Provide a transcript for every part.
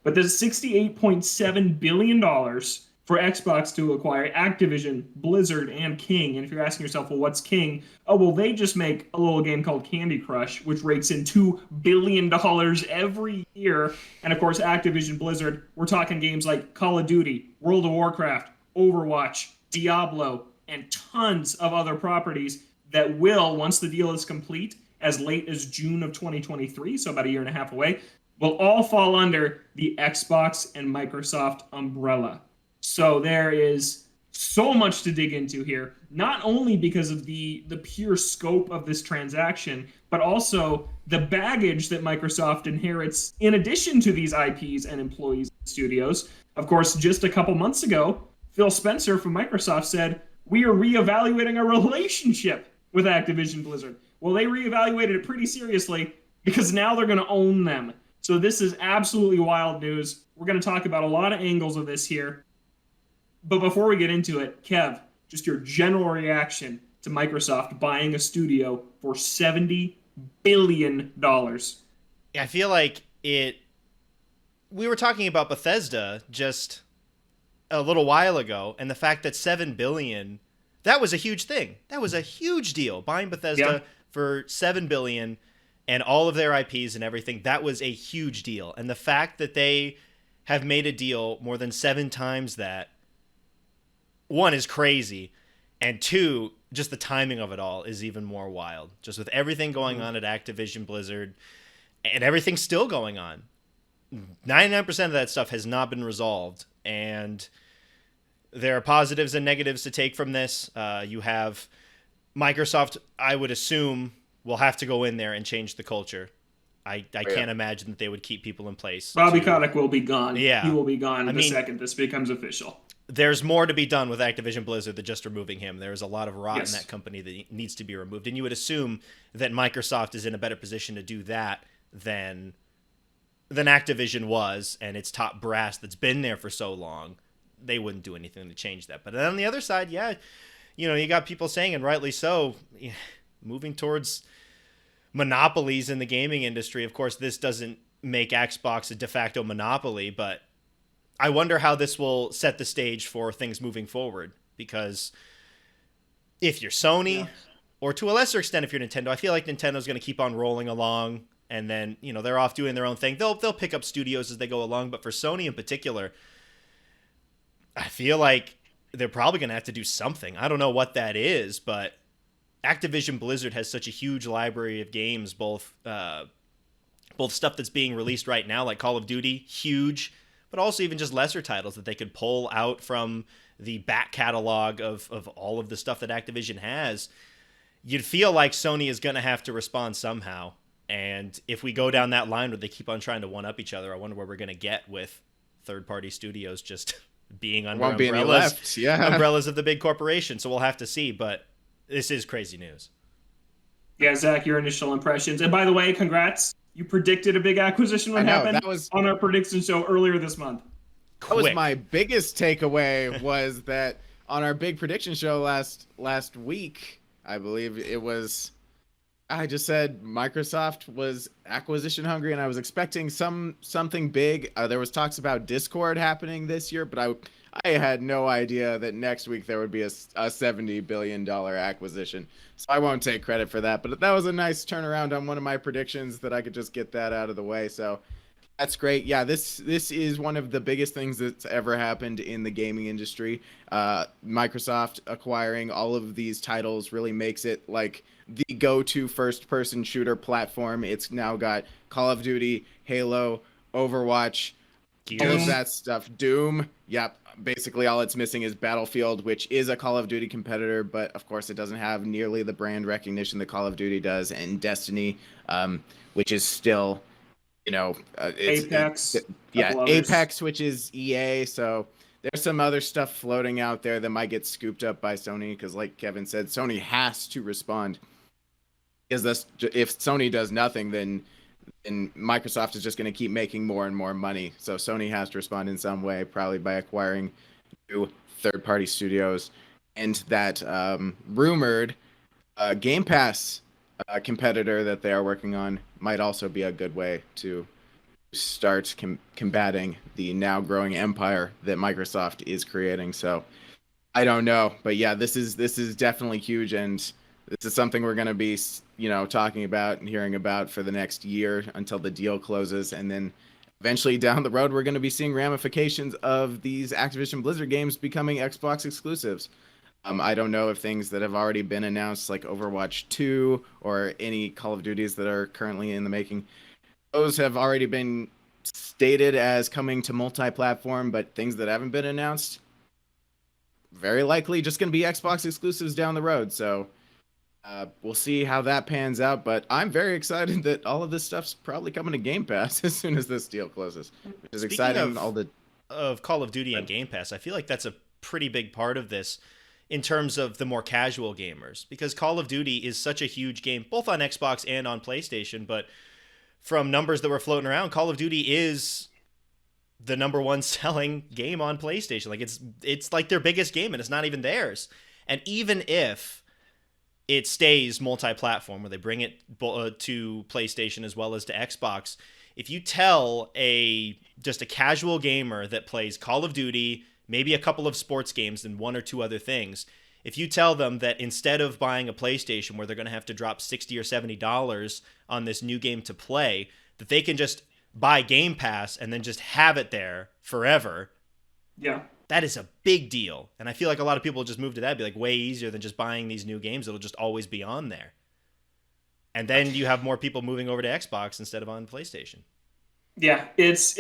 But there's $68.7 billion for Xbox to acquire Activision, Blizzard, and King. And if you're asking yourself, well, what's King? Oh, well, they just make a little game called Candy Crush, which rakes in $2 billion every year. And of course, Activision Blizzard, we're talking games like Call of Duty, World of Warcraft, Overwatch, Diablo, and tons of other properties that will, once the deal is complete, as late as June of 2023, so about a year and a half away, will all fall under the Xbox and Microsoft umbrella. So there is so much to dig into here, not only because of the pure scope of this transaction, but also the baggage that Microsoft inherits in addition to these IPs and employees and studios. Of course, just a couple months ago, Phil Spencer from Microsoft said, we are reevaluating our relationship with Activision Blizzard. Well, they reevaluated it pretty seriously because now they're going to own them. So this is absolutely wild news. We're going to talk about a lot of angles of this here. But before we get into it, Kev, just your general reaction to Microsoft buying a studio for $70 billion. I feel like we were talking about Bethesda just a little while ago, and the fact that $7 billion, that was a huge thing. That was a huge deal. Buying Bethesda for $7 billion and all of their IPs and everything, that was a huge deal. And the fact that they have made a deal more than 7 times that, one, is crazy, and two, just the timing of it all is even more wild. Just with everything going on at Activision Blizzard, and everything still going on. 99% of that stuff has not been resolved, and there are positives and negatives to take from this. You have Microsoft, I would assume, will have to go in there and change the culture. I can't imagine that they would keep people in place. Bobby Kotick will be gone. Yeah. He will be gone the second this becomes official. There's more to be done with Activision Blizzard than just removing him. There's a lot of rot in that company that needs to be removed. And you would assume that Microsoft is in a better position to do that than Activision was, and its top brass that's been there for so long. They wouldn't do anything to change that. But then on the other side, you got people saying, and rightly so, moving towards monopolies in the gaming industry. Of course, this doesn't make Xbox a de facto monopoly, but I wonder how this will set the stage for things moving forward, because if you're Sony, or to a lesser extent if you're Nintendo, I feel like Nintendo's going to keep on rolling along, and then, they're off doing their own thing. They'll pick up studios as they go along, but for Sony in particular, I feel like they're probably going to have to do something. I don't know what that is, but Activision Blizzard has such a huge library of games, both stuff that's being released right now, like Call of Duty, huge, but also even just lesser titles that they could pull out from the back catalog of all of the stuff that Activision has. You'd feel like Sony is going to have to respond somehow. And if we go down that line where they keep on trying to one-up each other, I wonder where we're going to get with third-party studios just being under umbrellas of the big corporation. So we'll have to see, but this is crazy news. Yeah, Zach, your initial impressions. And by the way, congrats. You predicted a big acquisition would happen on our prediction show earlier this month. That was my biggest takeaway, was that on our big prediction show last week, I believe it was, I just said Microsoft was acquisition hungry, and I was expecting something big. There was talks about Discord happening this year, but I had no idea that next week there would be a $70 billion acquisition. So I won't take credit for that, but that was a nice turnaround on one of my predictions that I could just get that out of the way. So that's great. Yeah, this is one of the biggest things that's ever happened in the gaming industry. Microsoft acquiring all of these titles really makes it like the go-to first-person shooter platform. It's now got Call of Duty, Halo, Overwatch, all of that stuff. Doom. Yep. Basically, all it's missing is Battlefield, which is a Call of Duty competitor, but of course it doesn't have nearly the brand recognition that Call of Duty does, and Destiny, which is still, Apex. Apex, which is EA. So there's some other stuff floating out there that might get scooped up by Sony, because like Kevin said, Sony has to respond. Because if Sony does nothing, then Microsoft is just going to keep making more and more money. So Sony has to respond in some way, probably by acquiring new third-party studios. And that rumored Game Pass competitor that they are working on might also be a good way to start combating the now growing empire that Microsoft is creating. So I don't know, but yeah, this is definitely huge, and this is something we're going to be, talking about and hearing about for the next year until the deal closes, and then eventually down the road, we're going to be seeing ramifications of these Activision Blizzard games becoming Xbox exclusives. I don't know if things that have already been announced, like Overwatch 2 or any Call of Duties that are currently in the making, those have already been stated as coming to multi-platform, but things that haven't been announced, very likely just going to be Xbox exclusives down the road. So we'll see how that pans out. But I'm very excited that all of this stuff's probably coming to Game Pass as soon as this deal closes, which is exciting. Of Call of Duty and Game Pass, I feel like that's a pretty big part of this in terms of the more casual gamers, because Call of Duty is such a huge game, both on Xbox and on PlayStation. But from numbers that were floating around, Call of Duty is the number one selling game on PlayStation. Like it's like their biggest game, and it's not even theirs. And even if it stays multi-platform, where they bring it to PlayStation as well as to Xbox, if you tell just a casual gamer that plays Call of Duty, maybe a couple of sports games and one or two other things, if you tell them that instead of buying a PlayStation where they're going to have to drop $60 or $70 on this new game to play, that they can just buy Game Pass and then just have it there forever. Yeah. That is a big deal. And I feel like a lot of people will just move to that. It'd be like way easier than just buying these new games. It'll just always be on there. And then you have more people moving over to Xbox instead of on PlayStation. Yeah, it's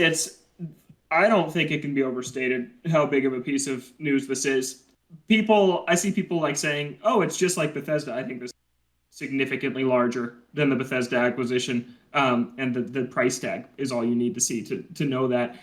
I don't think it can be overstated how big of a piece of news this is. I see people like saying, "Oh, it's just like Bethesda." I think this is significantly larger than the Bethesda acquisition, and the price tag is all you need to see to know that.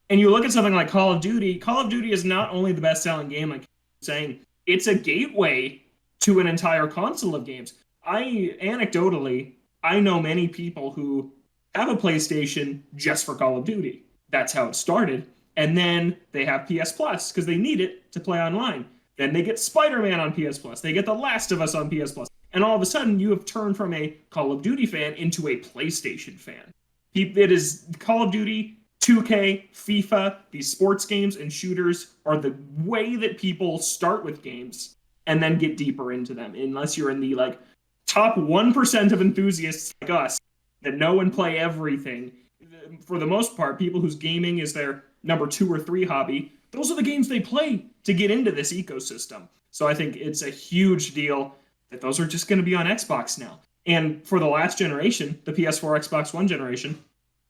And you look at something like Call of Duty. Call of Duty is not only the best-selling game, like I'm saying, it's a gateway to an entire console of games. Anecdotally, I know many people who have a PlayStation just for Call of Duty. That's how it started. And then they have PS Plus because they need it to play online. Then they get Spider-Man on PS Plus. They get The Last of Us on PS Plus. And all of a sudden, you have turned from a Call of Duty fan into a PlayStation fan. It is Call of Duty, 2K, FIFA, these sports games and shooters are the way that people start with games and then get deeper into them. Unless you're in the top 1% of enthusiasts like us that know and play everything. For the most part, people whose gaming is their number 2 or 3 hobby, those are the games they play to get into this ecosystem. So I think it's a huge deal that those are just going to be on Xbox now. And for the last generation, the PS4, Xbox One generation,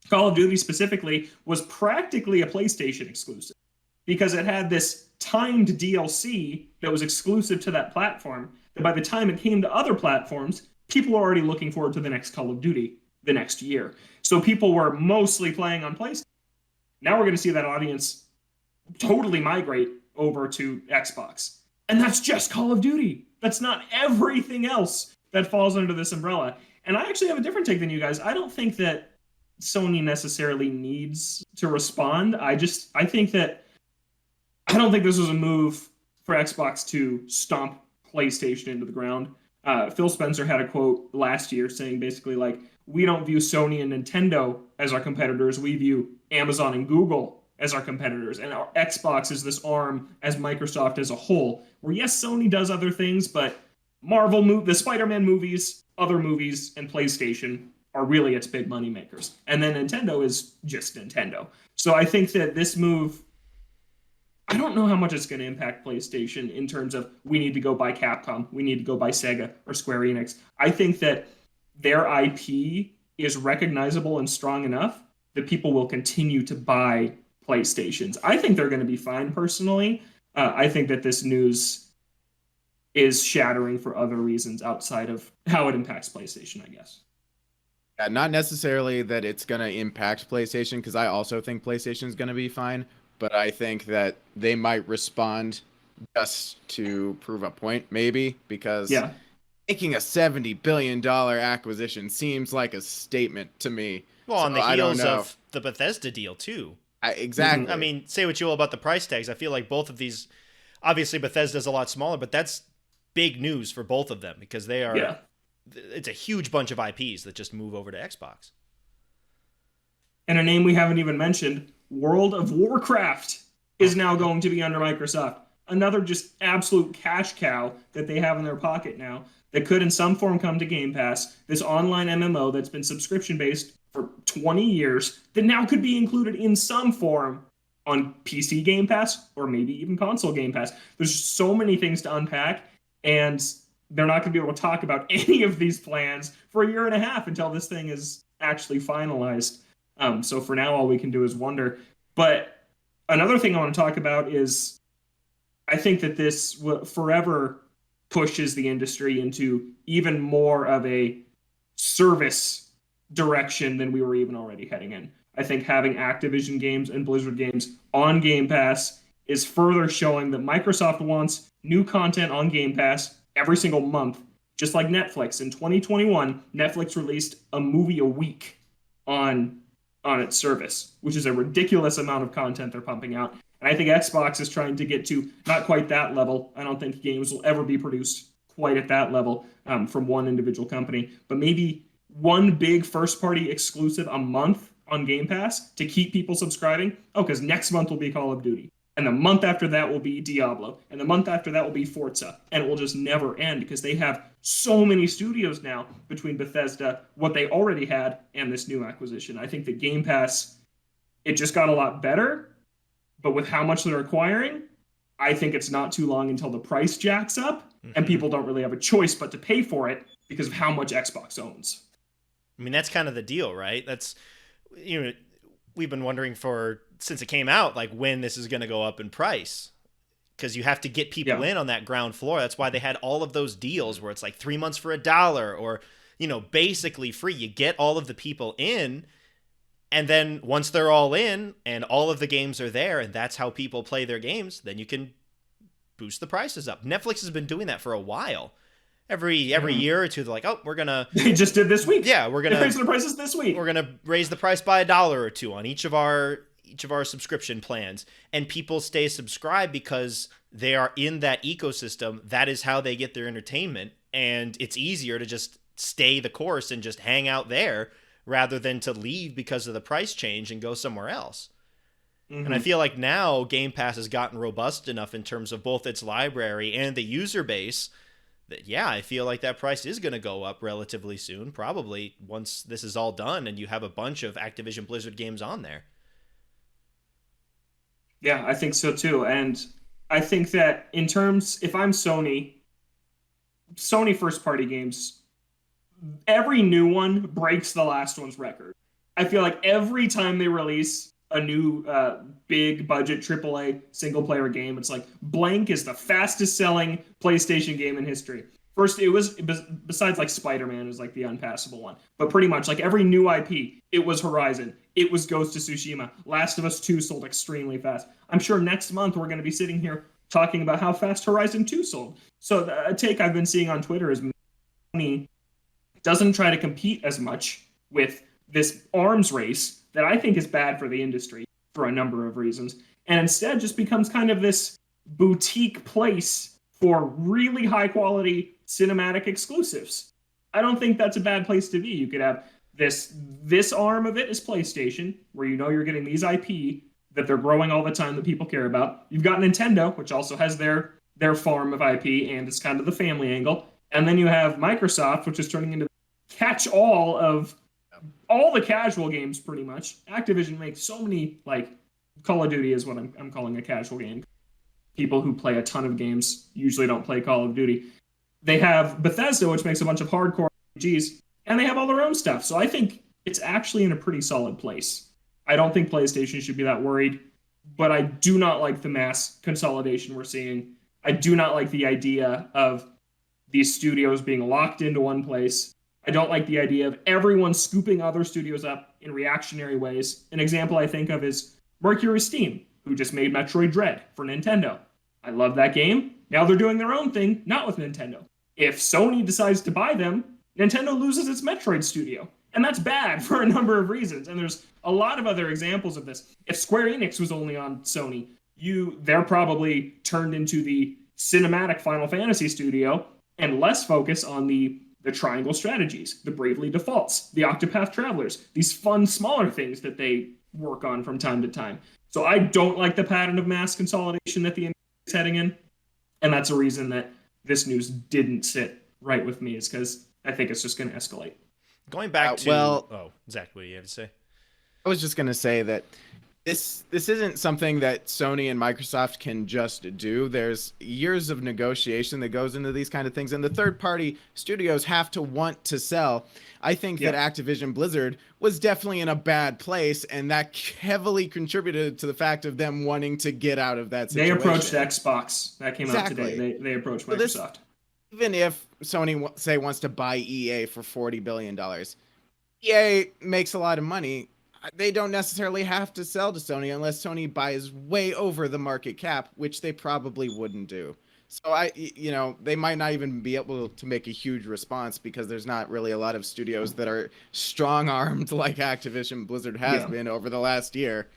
Call of Duty specifically was practically a PlayStation exclusive because it had this timed DLC that was exclusive to that platform that by the time it came to other platforms, people were already looking forward to the next Call of Duty the next year. So people were mostly playing on PlayStation. Now we're going to see that audience totally migrate over to Xbox. And that's just Call of Duty. That's not everything else that falls under this umbrella. And I actually have a different take than you guys. I don't think that Sony necessarily needs to respond. I don't think this was a move for Xbox to stomp PlayStation into the ground. Phil Spencer had a quote last year saying basically we don't view Sony and Nintendo as our competitors. We view Amazon and Google as our competitors. And our Xbox is this arm as Microsoft as a whole. Where yes, Sony does other things, but the Spider-Man movies, other movies, and PlayStation are really its big money makers. And then Nintendo is just Nintendo. So I think that this move, I don't know how much it's going to impact PlayStation in terms of we need to go buy Capcom, we need to go buy Sega or Square Enix. I think that their IP is recognizable and strong enough that people will continue to buy PlayStations. I think they're going to be fine personally. I think that this news is shattering for other reasons outside of how it impacts PlayStation, I guess. Yeah, not necessarily that it's going to impact PlayStation, because I also think PlayStation is going to be fine, but I think that they might respond just to prove a point, maybe, because making a $70 billion acquisition seems like a statement to me. Well, on the heels of the Bethesda deal, too. Exactly. I mean, say what you will about the price tags. I feel like both of these, obviously Bethesda's a lot smaller, but that's big news for both of them because they are, it's a huge bunch of IPs that just move over to Xbox. And a name we haven't even mentioned, World of Warcraft, is now going to be under Microsoft. Another just absolute cash cow that they have in their pocket now that could in some form come to Game Pass. This online MMO that's been subscription based for 20 years that now could be included in some form on PC Game Pass or maybe even console Game Pass. There's so many things to unpack, and they're not going to be able to talk about any of these plans for a year and a half until this thing is actually finalized. So for now, all we can do is wonder. But another thing I want to talk about is I think that this forever pushes the industry into even more of a service direction than we were even already heading in. I think having Activision games and Blizzard games on Game Pass is further showing that Microsoft wants new content on Game Pass every single month, just like Netflix. In 2021, Netflix released a movie a week on its service, which is a ridiculous amount of content they're pumping out. And I think Xbox is trying to get to not quite that level. I don't think games will ever be produced quite at that level from one individual company, but maybe one big first-party exclusive a month on Game Pass to keep people subscribing. Oh, because next month will be Call of Duty. And the month after that will be Diablo. And the month after that will be Forza. And it will just never end because they have so many studios now between Bethesda, what they already had, and this new acquisition. I think the Game Pass, it just got a lot better. But with how much they're acquiring, I think it's not too long until the price jacks up and people don't really have a choice but to pay for it because of how much Xbox owns. I mean, that's kind of the deal, right? That's, we've been wondering since it came out, like when this is going to go up in price, because you have to get people in on that ground floor. That's why they had all of those deals where it's like 3 months for $1 or, basically free. You get all of the people in, and then once they're all in and all of the games are there and that's how people play their games, then you can boost the prices up. Netflix has been doing that for a while. Every year or two, they're like, oh, we're going to... They just did this week. Yeah, we're going to... raise the prices this week. We're going to raise the price by $1 or $2 on each of our subscription plans. And people stay subscribed because they are in that ecosystem. That is how they get their entertainment. And it's easier to just stay the course and just hang out there rather than to leave because of the price change and go somewhere else. Mm-hmm. And I feel like now Game Pass has gotten robust enough in terms of both its library and the user base that, yeah, I feel like that price is going to go up relatively soon, probably once this is all done and you have a bunch of Activision Blizzard games on there. Yeah, I think so too. And I think that if I'm Sony first-party games, every new one breaks the last one's record. I feel like every time they release a new big budget AAA single player game, it's like blank is the fastest selling PlayStation game in history. First, it was, besides like Spider-Man was like the unpassable one, but pretty much like every new IP, it was Horizon, it was Ghost of Tsushima, Last of Us 2 sold extremely fast. I'm sure next month we're going to be sitting here talking about how fast Horizon 2 sold. So a take I've been seeing on Twitter is Sony doesn't try to compete as much with this arms race that I think is bad for the industry for a number of reasons, and instead just becomes kind of this boutique place for really high quality cinematic exclusives. I don't think that's a bad place to be. You could have this arm of it is PlayStation, where you're getting these IP that they're growing all the time that people care about. You've got Nintendo, which also has their farm of IP, and it's kind of the family angle. And then you have Microsoft, which is turning into catch-all of all the casual games, pretty much. Activision makes so many, like, Call of Duty is what I'm calling a casual game. People who play a ton of games usually don't play Call of Duty. They have Bethesda, which makes a bunch of hardcore RPGs, and they have all their own stuff. So I think it's actually in a pretty solid place. I don't think PlayStation should be that worried, but I do not like the mass consolidation we're seeing. I do not like the idea of these studios being locked into one place. I don't like the idea of everyone scooping other studios up in reactionary ways. An example I think of is Mercury Steam, who just made Metroid Dread for Nintendo. I love that game. Now they're doing their own thing, not with Nintendo. If Sony decides to buy them, Nintendo loses its Metroid studio. And that's bad for a number of reasons. And there's a lot of other examples of this. If Square Enix was only on Sony, they're probably turned into the cinematic Final Fantasy studio and less focus on the the Triangle Strategies, the Bravely Defaults, the Octopath Travelers, these fun, smaller things that they work on from time to time. So I don't like the pattern of mass consolidation that the industry is heading in. And that's a reason that this news didn't sit right with me, is because I think it's just going to escalate. Going back to... Zach, what do you have to say? I was just going to say that this isn't something that Sony and Microsoft can just do. There's years of negotiation that goes into these kind of things, and the third-party studios have to want to sell. I think that Activision Blizzard was definitely in a bad place, and that heavily contributed to the fact of them wanting to get out of that situation. They approached Xbox. That came out today. They approached Microsoft. Even if Sony, say, wants to buy EA for $40 billion, EA makes a lot of money. They don't necessarily have to sell to Sony unless Sony buys way over the market cap, which they probably wouldn't do. So they might not even be able to make a huge response because there's not really a lot of studios that are strong-armed like Activision Blizzard has been over the last year.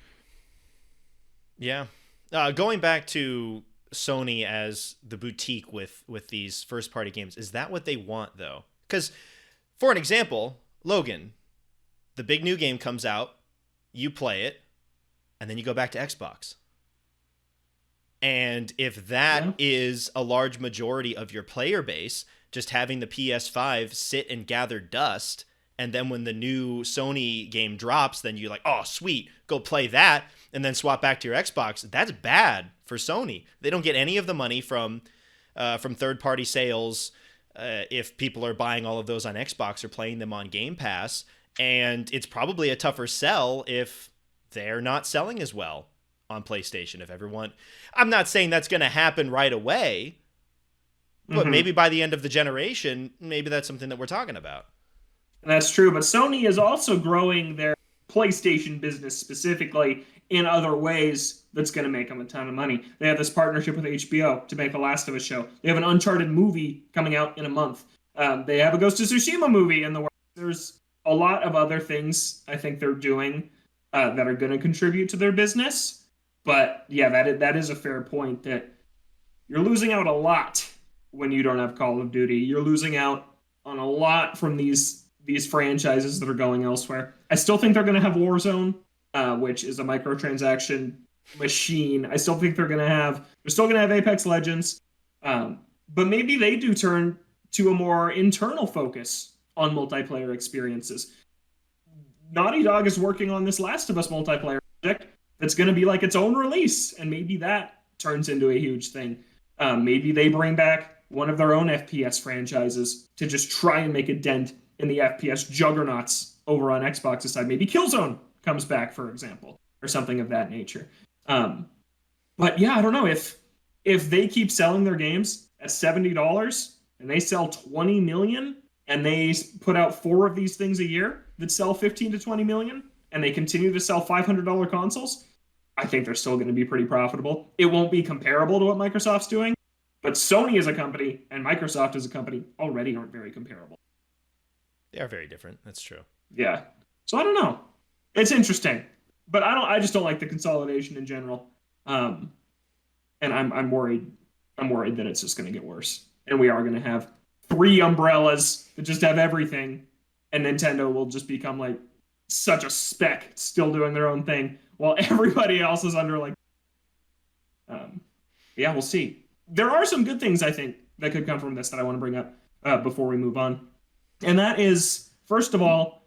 Yeah. Going back to Sony as the boutique with these first-party games, is that what they want, though? Because, for an example, Logan, the big new game comes out, you play it, and then you go back to Xbox. And if that is a large majority of your player base, just having the PS5 sit and gather dust, and then when the new Sony game drops, then you're like, oh, sweet, go play that, and then swap back to your Xbox, that's bad for Sony. They don't get any of the money from third-party sales if people are buying all of those on Xbox or playing them on Game Pass. And it's probably a tougher sell if they're not selling as well on PlayStation. If everyone, I'm not saying that's going to happen right away, but maybe by the end of the generation, maybe that's something that we're talking about. That's true, but Sony is also growing their PlayStation business specifically in other ways that's going to make them a ton of money. They have this partnership with HBO to make The Last of Us show. They have an Uncharted movie coming out in a month. They have a Ghost of Tsushima movie in the works. There's a lot of other things I think they're doing that are going to contribute to their business. But yeah, that is a fair point, that you're losing out a lot when you don't have Call of Duty. You're losing out on a lot from these franchises that are going elsewhere. I still think they're going to have Warzone, which is a microtransaction machine. I still think they're still going to have Apex Legends. But maybe they do turn to a more internal focus on multiplayer experiences. Naughty Dog is working on this Last of Us multiplayer project that's going to be like its own release, and maybe that turns into a huge thing. Maybe they bring back one of their own FPS franchises to just try and make a dent in the FPS juggernauts over on Xbox's side. Maybe Killzone comes back, for example, or something of that nature. But yeah, I don't know. If they keep selling their games at $70 and they sell 20 million, and they put out 4 of these things a year that sell 15 to 20 million, and they continue to sell $500 consoles, I think they're still going to be pretty profitable. It won't be comparable to what Microsoft's doing, but Sony as a company and Microsoft as a company already aren't very comparable. They are very different. That's true. Yeah. So I don't know. It's interesting, but I just don't like the consolidation in general. And I'm worried that it's just going to get worse, and we are going to have 3 umbrellas that just have everything, and Nintendo will just become like such a speck, still doing their own thing, while everybody else is under like. Yeah, we'll see. There are some good things I think that could come from this that I want to bring up before we move on, and that is, first of all,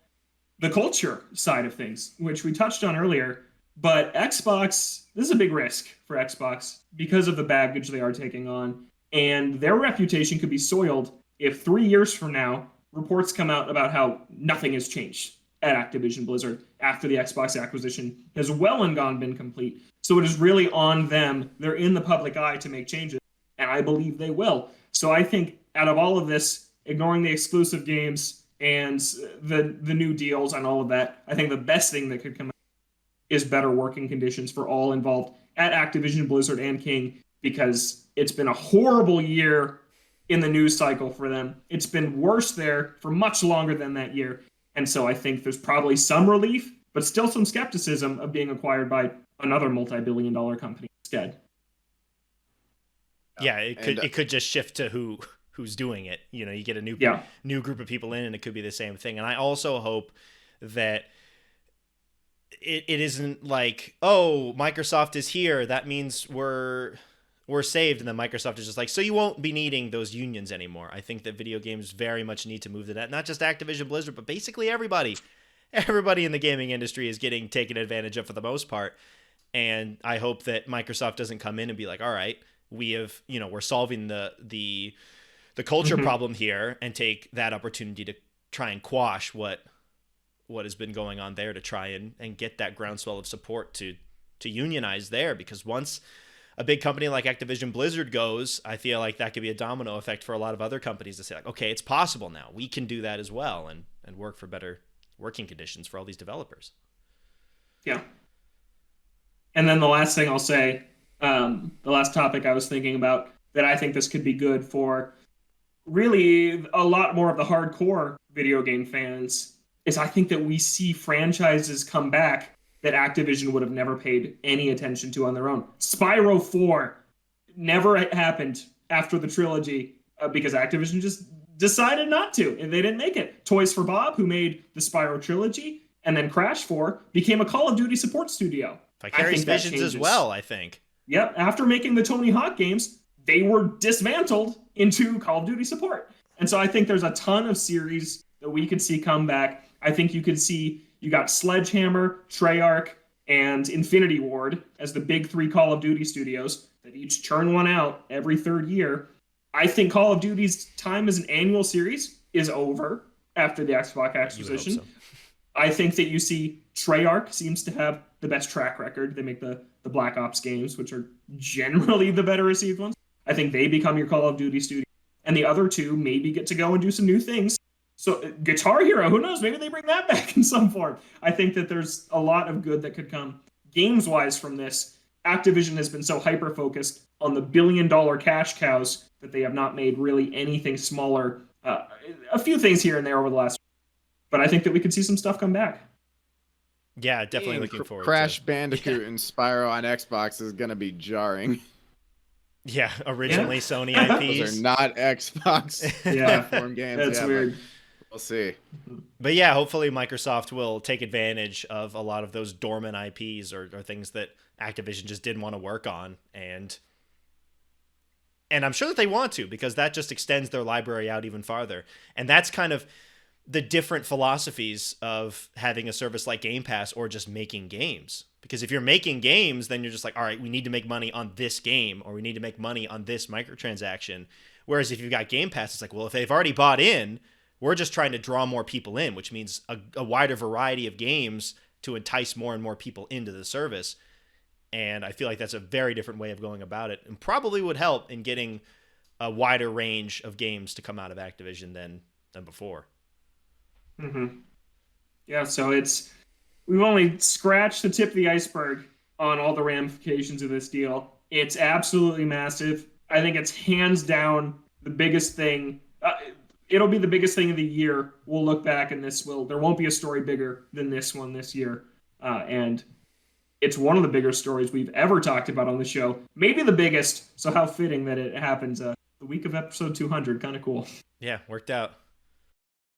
the culture side of things, which we touched on earlier. But Xbox, this is a big risk for Xbox because of the baggage they are taking on, and their reputation could be soiled if 3 years from now, reports come out about how nothing has changed at Activision Blizzard after the Xbox acquisition has well and gone been complete. So it is really on them. They're in the public eye to make changes, and I believe they will. So I think out of all of this, ignoring the exclusive games and the new deals and all of that, I think the best thing that could come out is better working conditions for all involved at Activision Blizzard and King, because it's been a horrible year in the news cycle for them. It's been worse there for much longer than that year. And so I think there's probably some relief, but still some skepticism of being acquired by another multi-billion-dollar company instead. Yeah, it could just shift to who who's doing it. You know, you get a new group of people in, and it could be the same thing. And I also hope that it isn't like, oh, Microsoft is here, that means we're saved, and then Microsoft is just like, so you won't be needing those unions anymore. I think that video games very much need to move to that. Not just Activision Blizzard, but basically everybody. Everybody in the gaming industry is getting taken advantage of for the most part. And I hope that Microsoft doesn't come in and be like, all right, we're solving the culture problem here, and take that opportunity to try and quash what has been going on there, to try and get that groundswell of support to unionize there. Because once a big company like Activision Blizzard goes, I feel like that could be a domino effect for a lot of other companies to say, like, okay, it's possible now. We can do that as well, and work for better working conditions for all these developers. Yeah. And then the last thing I'll say, the last topic I was thinking about that I think this could be good for really a lot more of the hardcore video game fans is I think that we see franchises come back that Activision would have never paid any attention to on their own. Spyro 4 never happened after the trilogy because Activision just decided not to, and they didn't make it. Toys for Bob, who made the Spyro trilogy, and then Crash 4, became a Call of Duty support studio. Vicarious Visions as well, I think. Yep, after making the Tony Hawk games, they were dismantled into Call of Duty support. And so I think there's a ton of series that we could see come back. I think you could see, you got Sledgehammer, Treyarch, and Infinity Ward as the big three Call of Duty studios that each churn one out every third year. I think Call of Duty's time as an annual series is over after the Xbox acquisition. So. I think that you see Treyarch seems to have the best track record. They make the Black Ops games, which are generally the better received ones. I think they become your Call of Duty studio. And the other two maybe get to go and do some new things. So Guitar Hero, who knows? Maybe they bring that back in some form. I think that there's a lot of good that could come games-wise from this. Activision has been so hyper-focused on the billion-dollar cash cows that they have not made really anything smaller. A few things here and there over the last, but I think that we could see some stuff come back. Yeah, definitely looking forward Crash to Bandicoot and Spyro on Xbox is going to be jarring. Yeah, originally Sony IPs. Those are not Xbox platform games. That's weird. We'll see. But yeah, hopefully Microsoft will take advantage of a lot of those dormant IPs or things that Activision just didn't want to work on. And I'm sure that they want to, because that just extends their library out even farther. And that's kind of the different philosophies of having a service like Game Pass or just making games. Because if you're making games, then you're just like, all right, we need to make money on this game, or we need to make money on this microtransaction. Whereas if you've got Game Pass, it's like, well, if they've already bought in, we're just trying to draw more people in, which means a wider variety of games to entice more and more people into the service. And I feel like that's a very different way of going about it, and probably would help in getting a wider range of games to come out of Activision than before. Mm-hmm. Yeah, so we've only scratched the tip of the iceberg on all the ramifications of this deal. It's absolutely massive. I think it's hands down the biggest thing. It'll be the biggest thing of the year. We'll look back and there won't be a story bigger than this one this year. And it's one of the bigger stories we've ever talked about on the show. Maybe the biggest. So how fitting that it happens the week of episode 200. Kind of cool. Yeah, worked out.